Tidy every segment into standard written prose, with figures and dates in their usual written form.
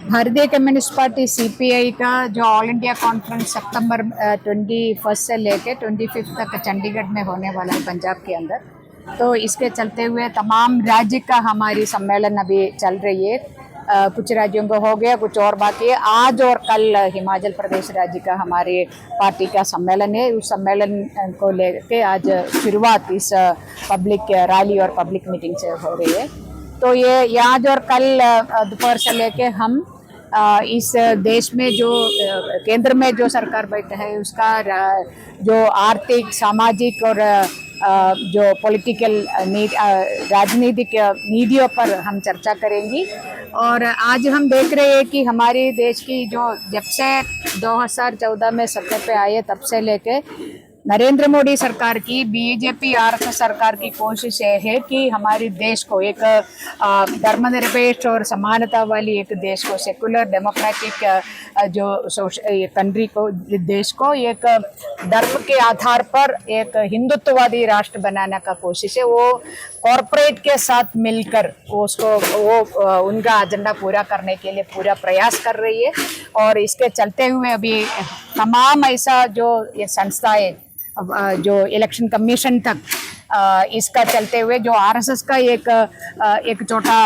भारतीय communist party CPI का जो ऑल इंडिया कॉन्फ्रेंस सितंबर 21 से लेके 25 तक चंडीगढ़ में होने वाला है पंजाब के अंदर। तो इसके चलते हुए तमाम राज्य का हमारी सम्मेलन अभी चल रही है। कुछ राज्यों को हो गया, कुछ और बाकी है। आज और कल हिमाचल प्रदेश राज्य का हमारे पार्टी का सम्मेलन है। उस सम्मेलन को लेके आज शुरुआत इस पब्लिक रैली और पब्लिक मीटिंग से हो रही है। तो ये आज और कल दोपहर से लेके हम इस देश में जो केंद्र में जो सरकार बैठा है उसका जो आर्थिक, सामाजिक और जो पॉलिटिकल राजनीतिक नीतियों पर हम चर्चा करेंगी। और आज हम देख रहे हैं कि हमारे देश की जो जब से 2014 में सत्ता पे आए तब से लेके नरेंद्र मोदी सरकार की, बीजेपी आरएसएस सरकार की कोशिश ये है कि हमारे देश को एक धर्मनिरपेक्ष और समानता वाली एक देश को, सेकुलर डेमोक्रेटिक जो कंट्री को, देश को एक धर्म के आधार पर एक हिंदुत्ववादी राष्ट्र बनाने का कोशिश है। वो कॉरपोरेट के साथ मिलकर वो उनका एजेंडा पूरा करने के लिए पूरा प्रयास कर रही है। और इसके चलते हुए अभी तमाम ऐसा जो ये संस्थाएं जो इलेक्शन कमीशन तक इसका चलते हुए जो आरएसएस का एक छोटा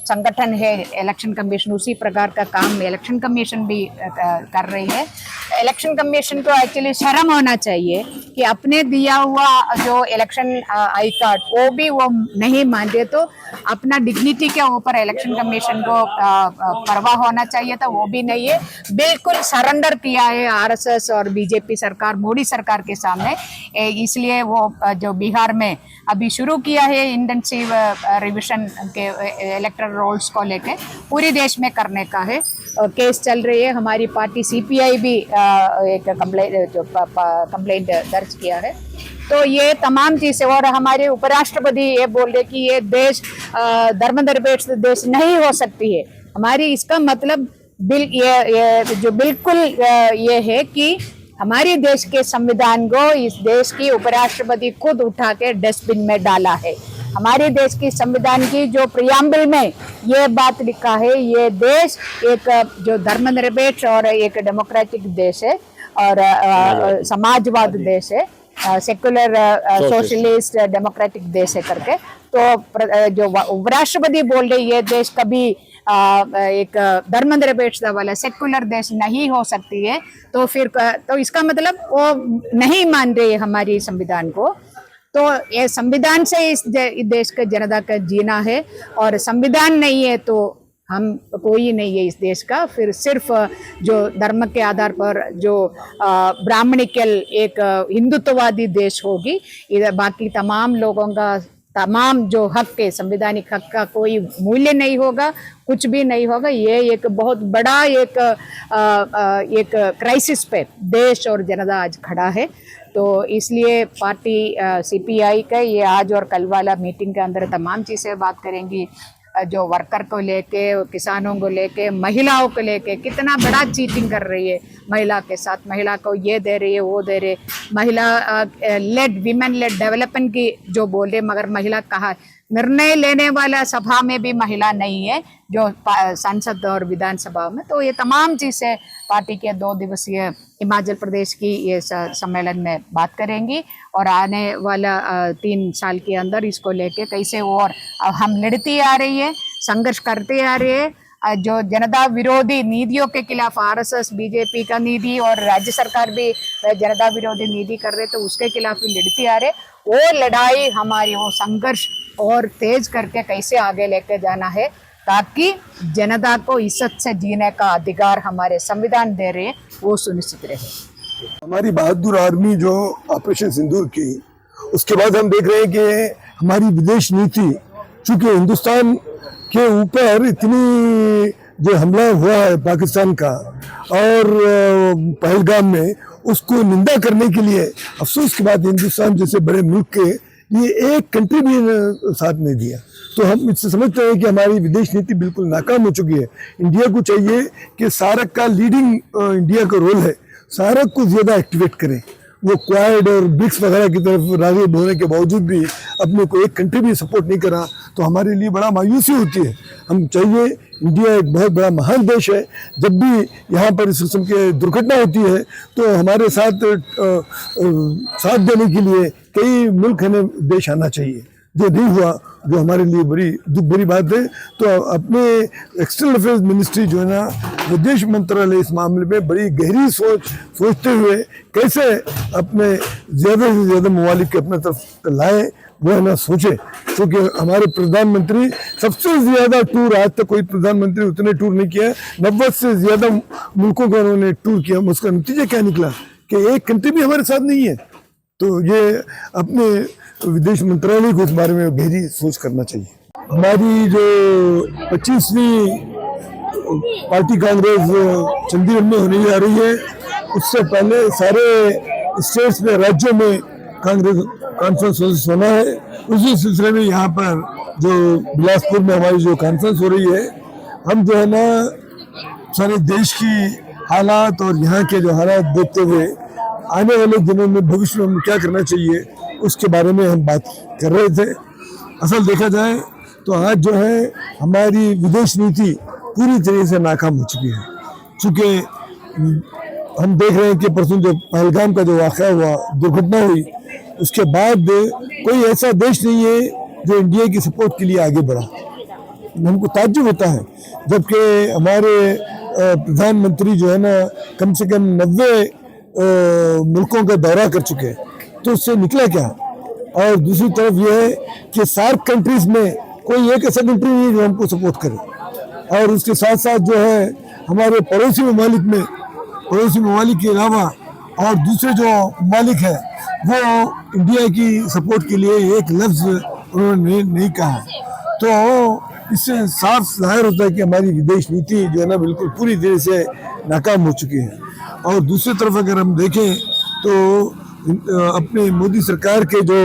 संगठन है इलेक्शन कमीशन, उसी प्रकार का काम इलेक्शन कमीशन भी कर रही है। इलेक्शन कमीशन को एक्चुअली शर्म होना चाहिए कि अपने दिया हुआ जो इलेक्शन आई कार्ड वो नहीं मान रहे, तो अपना डिग्निटी के ऊपर इलेक्शन कमीशन को परवाह होना चाहिए था, वो भी नहीं है। बिल्कुल सरेंडर किया है आरएसएस और बीजेपी सरकार मोदी सरकार के सामने। इसलिए वो जो बिहार में अभी शुरू किया है इंटेंसिव रिविजन के इलेक्टोरल रोल्स को लेके पूरे देश में करने का है। केस चल रही है। हमारी पार्टी सीपीआई भी एक कंप्लेंट दर्ज किया है। तो ये तमाम चीजें, और हमारे उपराष्ट्रपति ये बोल रहे कि ये देश धर्मनिरपेक्ष देश नहीं हो सकती है हमारी। इसका मतलब जो बिल्कुल ये है कि हमारे देश के संविधान को इस देश की उपराष्ट्रपति खुद उठा के डस्टबिन में डाला है। हमारे देश की संविधान की जो प्रियम्बल में ये बात लिखा है, ये देश एक जो धर्मनिरपेक्ष और एक डेमोक्रेटिक देश है और समाजवाद देश है, सेकुलर सोशलिस्ट डेमोक्रेटिक देश है करके। तो जो उपराष्ट्रपति बोल रहे ये देश कभी एक धर्मनिरपेक्षता वाला सेकुलर देश नहीं हो सकती है, तो फिर तो इसका मतलब वो नहीं मान रहे हमारी संविधान को। तो ये संविधान से इस देश के जनता का जीना है, और संविधान नहीं है तो हम कोई नहीं है इस देश का। फिर सिर्फ जो धर्म के आधार पर जो ब्राह्मणिकल एक हिंदुत्ववादी देश होगी, इधर बाकी तमाम लोगों का तमाम जो हक है, संवैधानिक हक का कोई मूल्य नहीं होगा, कुछ भी नहीं होगा। ये एक बहुत बड़ा एक क्राइसिस पे देश और जनता आज खड़ा है। तो इसलिए पार्टी सीपीआई का ये आज और कल वाला मीटिंग के अंदर तमाम चीज़ें बात करेंगी, जो वर्कर को लेके, किसानों को लेके, महिलाओं को लेके कितना बड़ा चीटिंग कर रही है महिला के साथ, महिला को ये दे रही है वो दे रही है, महिला लेड विमेन लेड डेवलपमेंट की जो बोल रहे, मगर महिला कहा निर्णय लेने वाला सभा में भी महिला नहीं है, जो संसद और विधानसभा में। तो ये तमाम चीज़ें पार्टी के 2 दिवसीय हिमाचल प्रदेश की ये सम्मेलन में बात करेंगी। और आने वाला 3 साल के अंदर इसको लेके कैसे और हम लड़ती आ रही है, संघर्ष करते आ रहे हैं। जो जनता विरोधी नीतियों के खिलाफ आरएसएस बीजेपी का नीति और राज्य सरकार भी जनता विरोधी नीति कर रहे, तो उसके खिलाफ भी लड़ती आ रहे। वो लड़ाई हमारी, वो संघर्ष और तेज करके कैसे आगे लेके जाना है, ताकि जनता को इज्जत से जीने का अधिकार हमारे संविधान दे रहे, वो सुनिश्चित रहे। हमारी बहादुर आर्मी जो ऑपरेशन सिंदूर की, उसके बाद हम देख रहे हैं कि हमारी विदेश नीति, चूंकि हिंदुस्तान के ऊपर इतनी जो हमला हुआ है पाकिस्तान का और पहलगाम में, उसको निंदा करने के लिए अफसोस के बाद हिंदुस्तान जैसे बड़े मुल्क के ये एक कंट्री भी साथ नहीं दिया। तो हम इससे समझते हैं कि हमारी विदेश नीति बिल्कुल नाकाम हो चुकी है। इंडिया को चाहिए कि सार्क का लीडिंग इंडिया का रोल है, सार्क को ज़्यादा एक्टिवेट करें वो क्वाड और ब्रिक्स वगैरह की तरफ राग़िब होने के बावजूद भी अपने को एक कंट्री भी सपोर्ट नहीं करा, तो हमारे लिए बड़ा मायूसी होती है। हम चाहिए, इंडिया एक बहुत बड़ा महान देश है, जब भी यहाँ पर इस किस्म की दुर्घटना होती है तो हमारे साथ देने के लिए कई मुल्क हमें देश आना चाहिए। जो नहीं हुआ, जो हमारे लिए बड़ी बात है। तो अपने एक्सटर्नल अफेयर्स मिनिस्ट्री जो है ना, विदेश मंत्रालय इस मामले में बड़ी गहरी सोचते हुए कैसे अपने ज़्यादा से ज़्यादा ममालिक के अपने तरफ लाए, वो है ना सोचे। क्योंकि हमारे प्रधानमंत्री सबसे ज़्यादा टूर, आज तक कोई प्रधानमंत्री उतने टूर नहीं किया, 90 से ज़्यादा मुल्कों का उन्होंने टूर किया। उसका नतीजा क्या निकला कि एक कंट्री भी हमारे साथ नहीं है। तो ये अपने विदेश मंत्रालय को इस बारे में गहरी सोच करना चाहिए। हमारी जो 25वीं पार्टी कांग्रेस चंडीगढ़ में होने जा रही है, उससे पहले सारे स्टेट्स में, राज्यों में कांग्रेस कॉन्फ्रेंस होना है। उसी सिलसिले में यहाँ पर जो बिलासपुर में हमारी जो कॉन्फ्रेंस हो रही है, हम जो है ना सारे देश की हालात और यहाँ के जो हालात देखते हुए आने वाले दिनों में भविष्य में क्या करना चाहिए उसके बारे में हम बात कर रहे थे। असल देखा जाए तो आज जो है हमारी विदेश नीति पूरी तरह से नाकाम हो चुकी है। चूँकि हम देख रहे हैं कि परसों जो पहलगाम का जो वाक़या हुआ, दुर्घटना हुई, उसके बाद कोई ऐसा देश नहीं है जो इंडिया की सपोर्ट के लिए आगे बढ़ा। हमको ताज्जुब होता है, जबकि हमारे प्रधानमंत्री जो है ना कम से कम 90 मुल्कों का दौरा कर चुके हैं, तो उससे निकला क्या। और दूसरी तरफ यह है कि सार्क कंट्रीज में कोई एक ऐसा कंट्री नहीं है जो हमको सपोर्ट करे। और उसके साथ साथ जो है हमारे पड़ोसी ममालिक के अलावा और दूसरे जो ममालिक है वो इंडिया की सपोर्ट के लिए एक लफ्ज़ उन्होंने नहीं कहा। तो इससे साफ जाहिर होता है कि हमारी विदेश नीति जो है ना बिल्कुल पूरी तरह से नाकाम हो चुकी है। और दूसरी तरफ अगर हम देखें तो अपने मोदी सरकार के जो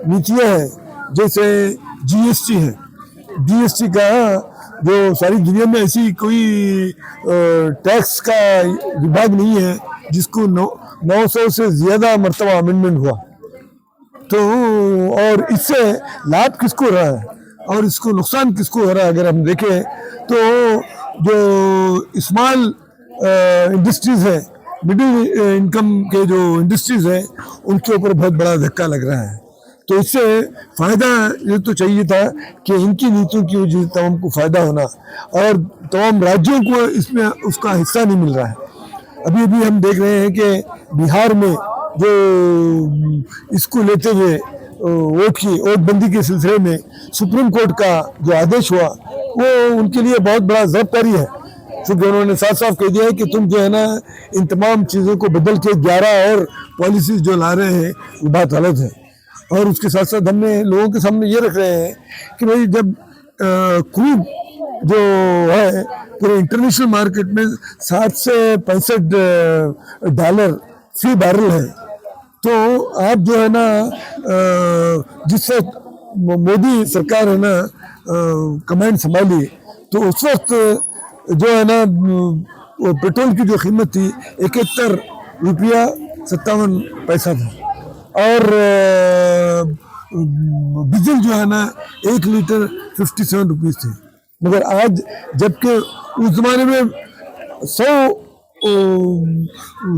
नीतियाँ हैं, जैसे जीएसटी है, जीएसटी का जो सारी दुनिया में ऐसी कोई टैक्स का विभाग नहीं है जिसको 900 से ज़्यादा मरतबा अमेंडमेंट हुआ। तो और इससे लाभ किसको रहा है और इसको नुकसान किसको हो रहा है, अगर हम देखें तो जो स्मॉल इंडस्ट्रीज है, मिडिल इनकम के जो इंडस्ट्रीज है, उनके ऊपर बहुत बड़ा धक्का लग रहा है। तो इससे फ़ायदा ये तो चाहिए था कि इनकी नीतियों की वजह से तमाम को फ़ायदा होना, और तमाम राज्यों को इसमें उसका हिस्सा नहीं मिल रहा है। अभी हम देख रहे हैं कि बिहार में जो इसको लेते हुए वोटबंदी के सिलसिले में सुप्रीम कोर्ट का जो आदेश हुआ, वो उनके लिए बहुत बड़ा ज़ब्तारी है। क्योंकि उन्होंने साफ साफ कह दिया है कि तुम जो है ना इन तमाम चीज़ों को बदल के 11 और पॉलिसीज जो ला रहे हैं वो बात गलत है। और उसके साथ साथ हमने लोगों के सामने ये रख रहे हैं कि भाई जब क्रूड जो है पूरे इंटरनेशनल मार्केट में 60 से 65 डॉलर फी बैरल है, तो आप जो है ना जिस वक्त मोदी सरकार है ना कमांड संभाली, तो उस वक्त जो है ना पेट्रोल की जो कीमत थी 71 रुपया 57 पैसा था, और डीजल जो है ना 1 लीटर 57 रुपीज़ थे। मगर आज जबकि उस ज़माने में 100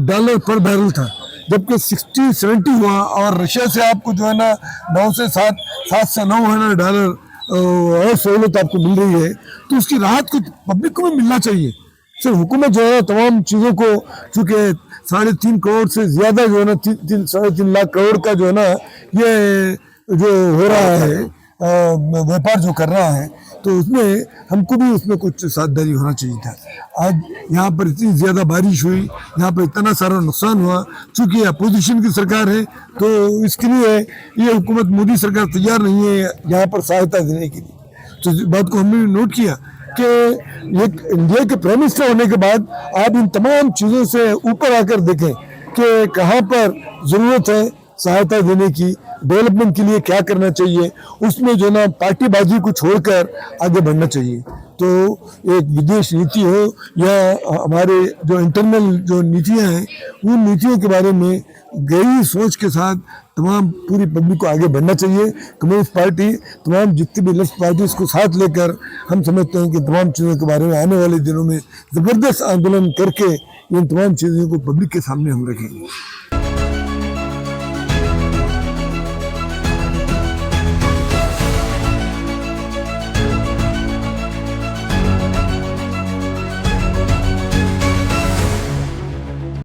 डॉलर पर बैरल था, जबकि 60-70 हुआ, और रशिया से आपको जो है ना 9 से 7 से 9 है ना डॉलर और सहूलत आपको मिल रही है। तो उसकी राहत कुछ पब्लिक को भी मिलना चाहिए। सिर्फ हुकूमत जो है तमाम चीज़ों को, चूँकि 3.5 करोड़ से ज़्यादा जो है ना 3.5 लाख करोड़ का जो है ना ये जो हो रहा है व्यापार जो कर रहा है, तो उसमें हमको भी उसमें कुछ साझेदारी होना चाहिए था। आज यहाँ पर इतनी ज़्यादा बारिश हुई, यहाँ पर इतना सारा नुकसान हुआ, चूँकि अपोजिशन की सरकार है तो इसके लिए ये हुकूमत मोदी सरकार तैयार नहीं है यहाँ पर सहायता देने के लिए। तो इस बात को हमने नोट किया कि ये इंडिया के प्राइम मिनिस्टर होने के बाद आप इन तमाम चीज़ों से ऊपर आकर देखें कि कहाँ पर ज़रूरत है सहायता देने की, डेवलपमेंट के लिए क्या करना चाहिए, उसमें जो ना पार्टीबाजी को छोड़कर आगे बढ़ना चाहिए। तो एक विदेश नीति हो या हमारे जो इंटरनल जो नीतियाँ हैं, उन नीतियों के बारे में गहरी सोच के साथ तमाम पूरी पब्लिक को आगे बढ़ना चाहिए। कम्युनिस्ट पार्टी तमाम जितनी भी लेफ्ट पार्टी इसको साथ लेकर हम समझते हैं कि तमाम चीज़ों के बारे में आने वाले दिनों में ज़बरदस्त आंदोलन करके इन तमाम चीज़ों को पब्लिक के सामने हम रखेंगे।